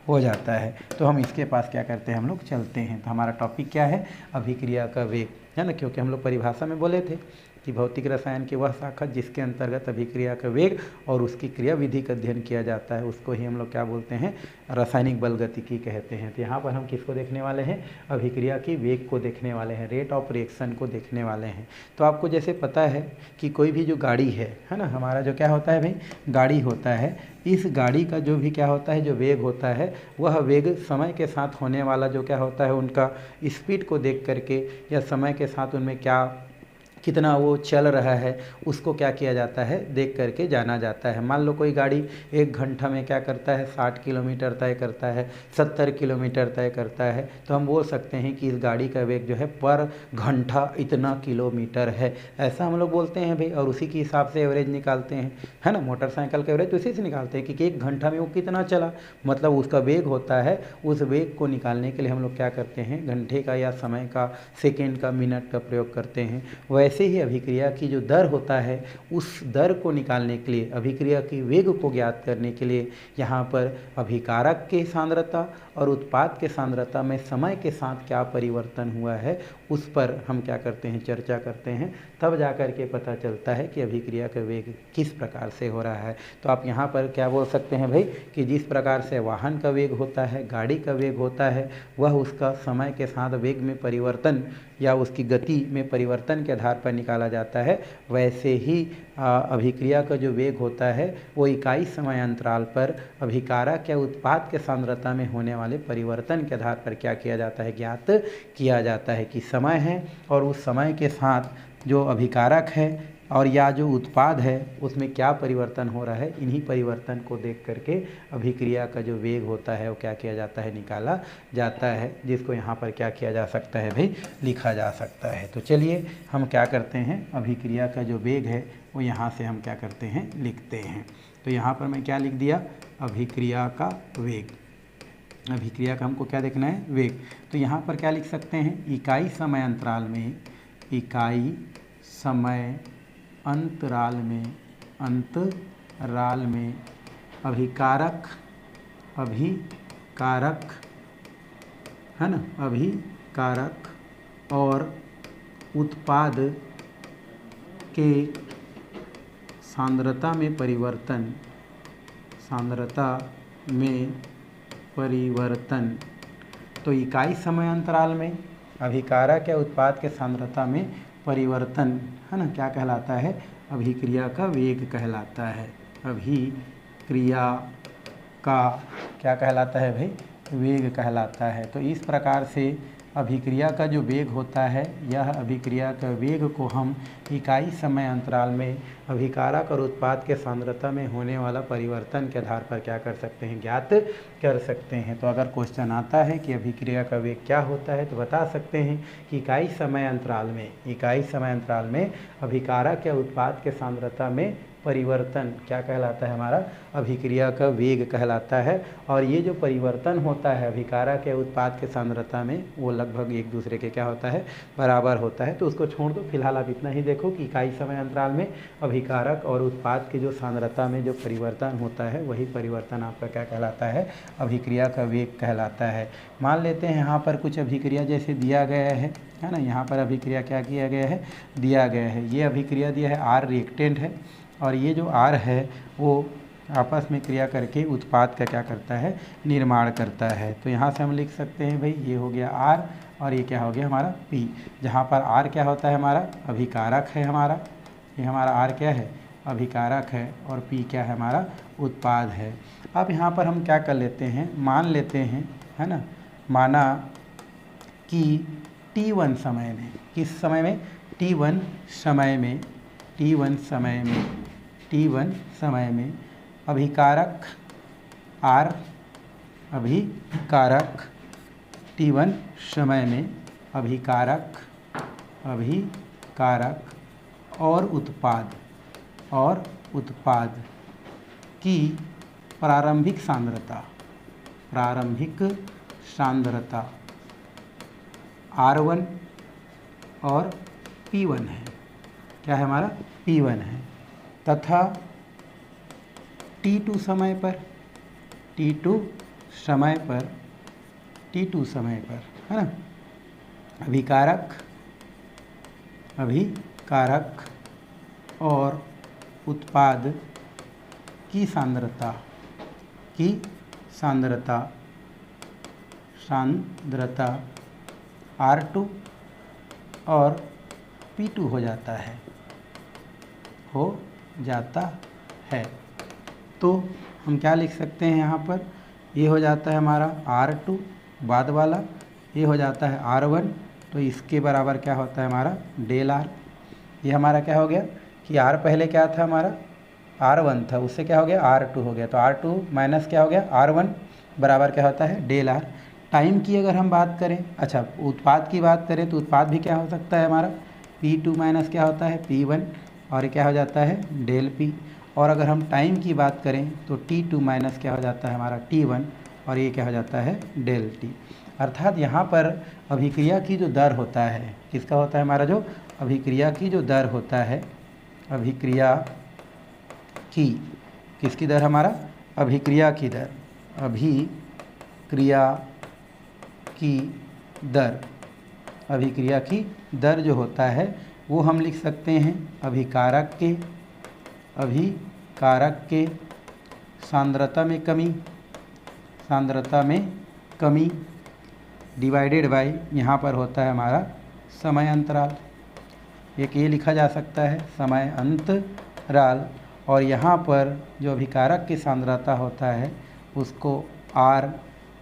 हो जाता है। तो हम इसके पास क्या करते हैं, हम लोग चलते हैं। तो हमारा टॉपिक क्या है, अभिक्रिया का वेग, है ना, क्योंकि हम लोग परिभाषा में बोले थे कि भौतिक रसायन की वह शाखा जिसके अंतर्गत अभिक्रिया का वेग और उसकी क्रिया विधि का अध्ययन किया जाता है, उसको ही हम लोग क्या बोलते हैं, रासायनिक बलगतिकी कहते हैं। तो यहाँ पर हम किसको देखने वाले हैं, अभिक्रिया की वेग को देखने वाले हैं, रेट ऑफ रिएक्शन को देखने वाले हैं। तो आपको जैसे पता है कि कोई भी जो गाड़ी है ना, हमारा जो क्या होता है भाई, गाड़ी होता है, इस गाड़ी का जो भी क्या होता है, जो वेग होता है, वह वेग समय के साथ होने वाला जो क्या होता है, उनका स्पीड को देख करके या समय के साथ उनमें क्या कितना वो चल रहा है, उसको क्या किया जाता है, देख करके जाना जाता है। मान लो कोई गाड़ी 1 घंटा में क्या करता है, 60 किलोमीटर तय करता है, 70 किलोमीटर तय करता है, तो हम बोल सकते हैं कि इस गाड़ी का वेग जो है पर घंटा इतना किलोमीटर है, ऐसा हम लोग बोलते हैं भाई। और उसी के हिसाब से एवरेज निकालते हैं, है ना, मोटरसाइकिल का एवरेज उसी से निकालते हैं कि 1 घंटा में वो कितना चला, मतलब उसका वेग होता है। उस वेग को निकालने के लिए हम लोग क्या करते हैं, घंटे का या समय का, सेकेंड का, मिनट का प्रयोग करते हैं। वैसे ही अभिक्रिया की जो दर होता है, उस दर को निकालने के लिए, अभिक्रिया की वेग को ज्ञात करने के लिए यहाँ पर अभिकारक के सांद्रता और उत्पाद के सांद्रता में समय के साथ क्या परिवर्तन हुआ है, उस पर हम क्या करते हैं, चर्चा करते हैं। तब जाकर के पता चलता है कि अभिक्रिया का वेग किस प्रकार से हो रहा है। तो आप यहाँ पर क्या बोल सकते हैं भाई, कि जिस प्रकार से वाहन का वेग होता है, गाड़ी का वेग होता है, वह उसका समय के साथ वेग में परिवर्तन या उसकी गति में परिवर्तन के आधार पर निकाला जाता है, वैसे ही अभिक्रिया का जो वेग होता है वो इकाई समय अंतराल पर अभिकारक या उत्पाद के सांद्रता में होने वाले परिवर्तन के आधार पर क्या किया जाता है, ज्ञात किया जाता है कि समय है और उस समय के साथ जो अभिकारक है और या जो उत्पाद है उसमें क्या परिवर्तन हो रहा है, इन्हीं परिवर्तन को देख करके अभिक्रिया का जो वेग होता है वो क्या किया जाता है, निकाला जाता है, जिसको यहाँ पर क्या किया जा सकता है भाई, लिखा जा सकता है। तो चलिए हम क्या करते हैं, अभिक्रिया का जो वेग है वो यहाँ से हम क्या करते हैं, लिखते हैं। तो यहाँ पर मैं क्या लिख दिया, अभिक्रिया का वेग, अभिक्रिया का हमको क्या देखना है, वेग। तो यहाँ पर क्या लिख सकते हैं, इकाई समय अंतराल में, इकाई समय अंतराल में अभिकारक है ना, अभिकारक और उत्पाद के सांद्रता में परिवर्तन, सांद्रता में परिवर्तन। तो इकाई समय अंतराल में अभिकारक या उत्पाद के सांद्रता में परिवर्तन है ना, क्या कहलाता है? अभिक्रिया का वेग कहलाता है। अभिक्रिया का क्या कहलाता है भाई? वेग कहलाता है। तो इस प्रकार से अभिक्रिया का जो वेग होता है, यह अभिक्रिया का वेग को हम इकाई समय अंतराल में अभिकारक और उत्पाद के सांद्रता में होने वाला परिवर्तन के आधार पर क्या कर सकते हैं? ज्ञात कर सकते हैं। तो अगर क्वेश्चन आता है कि अभिक्रिया का वेग क्या होता है, तो बता सकते हैं कि इकाई समय अंतराल में अभिकारक या उत्पाद के सांद्रता में परिवर्तन क्या कहलाता है? हमारा अभिक्रिया का वेग कहलाता है। और ये जो परिवर्तन होता है अभिकारक या उत्पाद के सांद्रता में, वो लगभग एक दूसरे के क्या होता है? बराबर होता है। तो उसको छोड़ दो, फिलहाल आप इतना ही देखो कि इकाई समय अंतराल में अभिकारक और उत्पाद की जो सांद्रता में जो परिवर्तन होता है, वही परिवर्तन आपका क्या कहलाता है? अभिक्रिया का वेग कहलाता है। मान लेते हैं यहाँ पर कुछ अभिक्रिया जैसे दिया गया है ना, यहाँ पर अभिक्रिया क्या किया गया है? दिया गया है। ये अभिक्रिया दिया है, आर रिएक्टेंट है और ये जो R है वो आपस में क्रिया करके उत्पाद का क्या करता है? निर्माण करता है। तो यहाँ से हम लिख सकते हैं भाई, ये हो गया R और ये क्या हो गया हमारा P, जहाँ पर R क्या होता है? हमारा अभिकारक है। हमारा ये हमारा R क्या है? अभिकारक है और P क्या है? हमारा उत्पाद है। अब यहाँ पर हम क्या कर लेते हैं? मान लेते हैं, है ना, माना कि T1 समय में, किस समय में? T1 समय में अभिकारक R, अभिकारक T1 समय में अभिकारक और उत्पाद की प्रारंभिक सांद्रता R1 और P1 है। क्या है? हमारा P1 है। तथा T2 समय पर है ना, अभिकारक और उत्पाद की सांद्रता R2 और P2 हो जाता है। तो हम क्या लिख सकते हैं यहाँ पर? ये हो जाता है हमारा R2 बाद वाला, ये हो जाता है R1। तो इसके बराबर क्या होता है? हमारा डेल R। ये हमारा क्या हो गया कि R पहले क्या था? हमारा R1 था, उससे क्या हो गया? R2 हो गया। तो R2 माइनस क्या हो गया? R1 बराबर क्या होता है? Del R। टाइम की अगर हम बात करें, अच्छा उत्पाद की बात करें, तो उत्पाद भी क्या हो सकता है? हमारा P2 माइनस क्या होता है? P1 और ये क्या हो जाता है? Del P। और अगर हम टाइम की बात करें तो T2 माइनस क्या हो जाता है? हमारा T1 और ये क्या हो जाता है? Del T। अर्थात यहाँ पर अभिक्रिया की जो दर होता है, किसका होता है? हमारा जो अभिक्रिया की जो दर होता है, अभिक्रिया की किसकी दर? हमारा अभिक्रिया की दर जो होता है वो हम लिख सकते हैं अभिकारक के सांद्रता में कमी डिवाइडेड बाय यहाँ पर होता है हमारा समय अंतराल। एक ये लिखा जा सकता है समय अंतराल, और यहाँ पर जो अभिकारक की सांद्रता होता है उसको R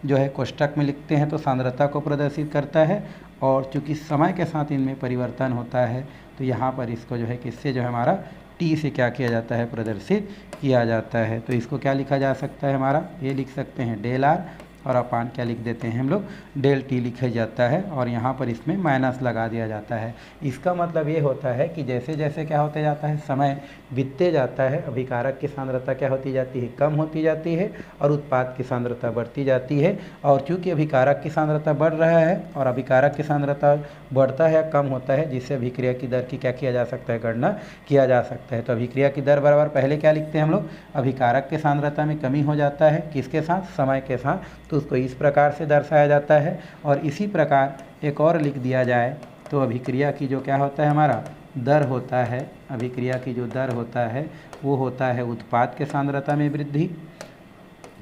जो है कोष्टक में लिखते हैं तो सांद्रता को प्रदर्शित करता है, और चूँकि समय के साथ इनमें परिवर्तन होता है तो यहाँ पर इसको जो है किससे जो है हमारा T से क्या किया जाता है? प्रदर्शित किया जाता है। तो इसको क्या लिखा जा सकता है? हमारा ये लिख सकते हैं डेल R, और अपान क्या लिख देते हैं हम लोग? डेल T लिखा जाता है, और यहाँ पर इसमें माइनस लगा दिया जाता है। इसका मतलब ये होता है कि जैसे जैसे क्या होते जाता है? समय बीतते जाता है, अभिकारक की सांद्रता क्या होती जाती है? कम होती जाती है, और उत्पाद की सांद्रता बढ़ती जाती है। और चूँकि अभिकारक की सांद्रता बढ़ रहा है और अभिकारक की सांद्रता बढ़ता है, कम होता है, जिससे अभिक्रिया की दर की क्या किया जा सकता है? गणना किया जा सकता है। तो अभिक्रिया की दर बराबर पहले क्या लिखते हैं हम लोग? अभिकारक के सांद्रता में कमी हो जाता है, किसके साथ? समय के साथ। तो उसको इस प्रकार से दर्शाया जाता है। और इसी प्रकार एक और लिख दिया जाए तो अभिक्रिया की जो क्या होता है हमारा दर होता है, अभिक्रिया की जो दर होता है वो होता है उत्पाद के सांद्रता में वृद्धि,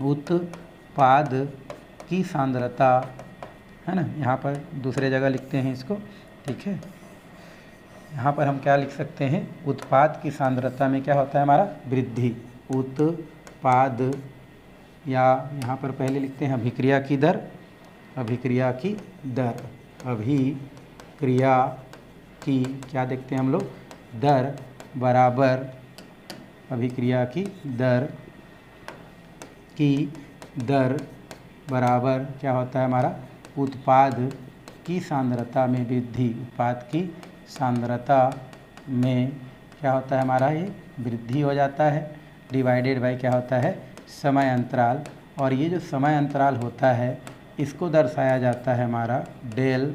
उत्पाद की सांद्रता, है ना। यहाँ पर दूसरे जगह लिखते हैं इसको, ठीक है। यहाँ पर हम क्या लिख सकते हैं, उत्पाद की सांद्रता में क्या होता है हमारा वृद्धि, उत्पाद, या यहाँ पर पहले लिखते हैं अभिक्रिया की दर, अभिक्रिया की दर, अभिक्रिया की क्या देखते हैं हम लोग, दर बराबर, अभिक्रिया की दर बराबर क्या होता है हमारा उत्पाद की सांद्रता में वृद्धि, उत्पाद की सांद्रता में क्या होता है हमारा ये वृद्धि हो जाता है, डिवाइडेड बाय क्या होता है समय अंतराल। और ये जो समय अंतराल होता है इसको दर्शाया जाता है हमारा डेल,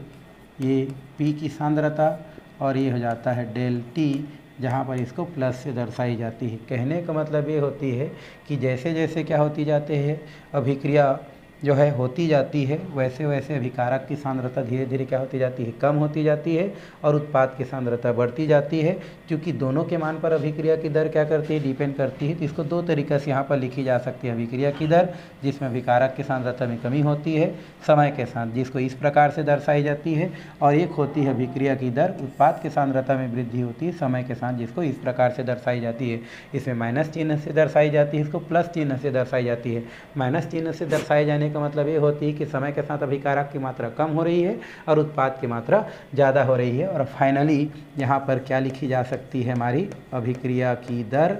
ये पी की सांद्रता, और ये हो जाता है डेल टी, जहाँ पर इसको प्लस से दर्शाई जाती है। कहने का मतलब ये होती है कि जैसे जैसे क्या होती जाते हैं अभिक्रिया जो है होती जाती है, वैसे वैसे अभिकारक की सांद्रता धीरे धीरे क्या होती जाती है, कम होती जाती है, और उत्पाद की सांद्रता बढ़ती जाती है। क्योंकि दोनों के मान पर अभिक्रिया की दर क्या करती है, डिपेंड करती है। तो इसको दो तरीक़े से यहाँ पर लिखी जा सकती है, अभिक्रिया की दर जिसमें अभिकारक की सांद्रता में कमी होती है समय के साथ, जिसको इस प्रकार से दर्शाई जाती है, और एक होती है अभिक्रिया की दर उत्पाद की सांद्रता में वृद्धि होती है समय के साथ, जिसको इस प्रकार से दर्शाई जाती है। इसमें माइनस चिन्ह से दर्शाई जाती है, इसको प्लस चिन्ह से दर्शाई जाती है। माइनस चिन्ह से दर्शाए जाने का मतलब ये होती है कि समय के साथ अभिकारक की मात्रा कम हो रही है और उत्पाद की मात्रा ज़्यादा हो रही है। और फाइनली यहाँ पर क्या लिखी जा सकती है हमारी अभिक्रिया की दर,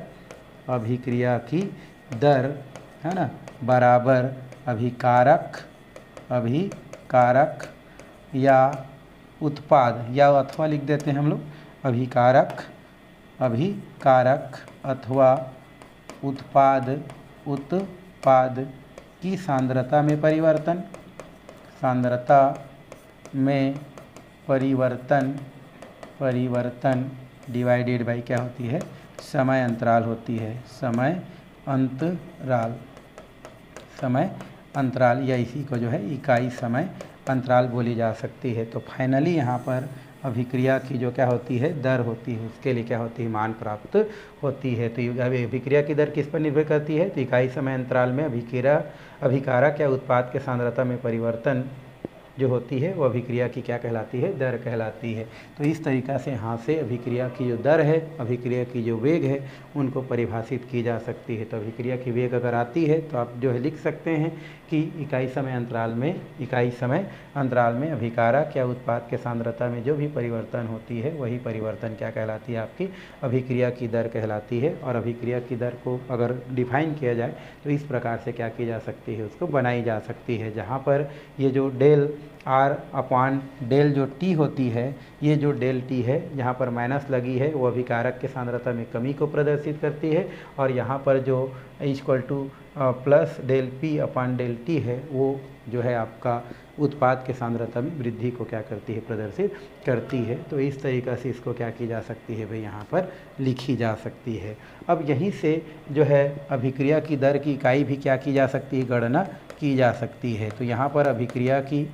अभिक्रिया की दर, है ना, बराबर अभिकारक या उत्पाद, या अथवा लिख देते हैं हम लोग अभिकारक अथवा उत्पाद की सांद्रता में परिवर्तन, सांद्रता में परिवर्तन डिवाइडेड बाई क्या होती है समय अंतराल होती है, समय अंतराल, या इसी को जो है इकाई समय अंतराल बोली जा सकती है। तो फाइनली यहाँ पर अभिक्रिया की जो क्या होती है दर होती है, उसके लिए क्या होती है मान प्राप्त होती है। तो अभिक्रिया की दर किस पर निर्भर करती है, तो इकाई समय अंतराल में अभिकारक या उत्पाद के सांद्रता में परिवर्तन जो होती है वो अभिक्रिया की क्या कहलाती है, दर कहलाती है। तो इस तरीक़ा से यहाँ से अभिक्रिया की जो दर है, अभिक्रिया की जो वेग है, उनको परिभाषित की जा सकती है। तो अभिक्रिया की वेग अगर आती है तो आप जो है लिख सकते हैं कि इकाई समय अंतराल में अभिकारक या उत्पाद के सांद्रता में जो भी परिवर्तन होती है वही परिवर्तन क्या कहलाती है, आपकी अभिक्रिया की दर कहलाती है। और अभिक्रिया की दर को अगर डिफाइन किया जाए तो इस प्रकार से क्या की जा सकती है, उसको बनाई जा सकती है, जहाँ पर ये जो डेल आर अपॉन डेल जो टी होती है, ये जो डेल टी है यहाँ पर माइनस लगी है, वो अभिकारक के सांद्रता में कमी को प्रदर्शित करती है, और यहाँ पर जो equal to plus del P upon del T है वो जो है आपका उत्पाद के सांद्रता में वृद्धि को क्या करती है, प्रदर्शित करती है। तो इस तरीक़ा से इसको क्या की जा सकती है भाई, यहाँ पर लिखी जा सकती है। अब यहीं से जो है अभिक्रिया की दर की इकाई भी क्या की जा सकती है, गणना की जा सकती है। तो यहाँ पर अभिक्रिया की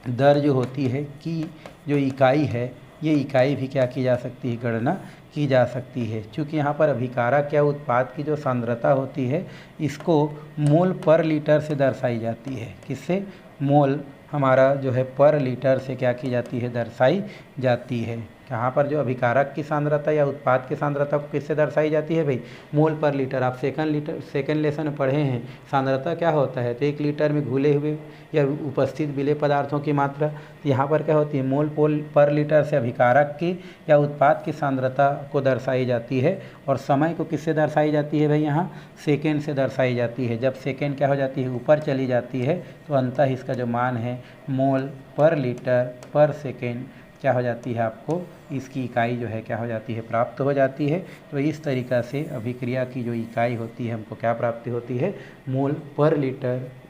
दर जो होती है की जो इकाई है, ये इकाई भी क्या की जा सकती है, गणना की जा सकती है। चूँकि यहाँ पर अभिकारक या उत्पाद की जो सांद्रता होती है इसको मोल पर लीटर से दर्शाई जाती है। किससे, मोल हमारा जो है पर लीटर से क्या की जाती है, दर्शाई जाती है। यहाँ पर जो अभिकारक की सांद्रता या उत्पाद की सांद्रता को किससे दर्शाई जाती है भाई, मोल पर लीटर। आप सेकंड लेसन में पढ़े हैं सांद्रता क्या होता है, तो 1 लीटर में घुले हुए या उपस्थित विलेय पदार्थों की मात्रा। तो यहाँ पर क्या होती है, मोल पर लीटर से अभिकारक की या उत्पाद की सांद्रता को दर्शाई जाती है। और समय को किससे दर्शाई जाती है भाई, यहाँ सेकेंड से दर्शाई जाती है। जब सेकेंड क्या हो जाती है, ऊपर चली जाती है, तो अंततः इसका जो मान है मोल पर लीटर पर सेकेंड क्या हो जाती है, आपको इसकी इकाई जो है क्या हो जाती है, प्राप्त हो जाती है। तो इस तरीक़ा से अभिक्रिया की जो इकाई होती है हमको क्या प्राप्ति होती है, मोल पर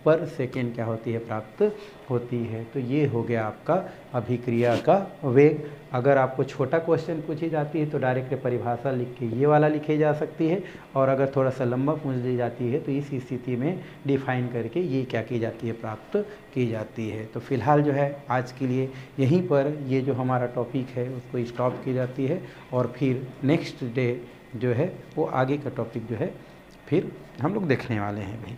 पर सेकेंड क्या होती है, प्राप्त होती है। तो ये हो गया आपका अभिक्रिया का वेग। अगर आपको छोटा क्वेश्चन पूछी जाती है तो डायरेक्ट परिभाषा लिख के ये वाला लिखी जा सकती है, और अगर थोड़ा सा लंबा पूछ ली जाती है तो इस स्थिति में डिफाइन करके ये क्या की जाती है, प्राप्त की जाती है। तो फिलहाल जो है आज के लिए यहीं पर ये जो हमारा टॉपिक है उसको स्टॉप की जाती है, और फिर नेक्स्ट डे जो है वो आगे का टॉपिक जो है फिर हम लोग देखने वाले हैं भाई।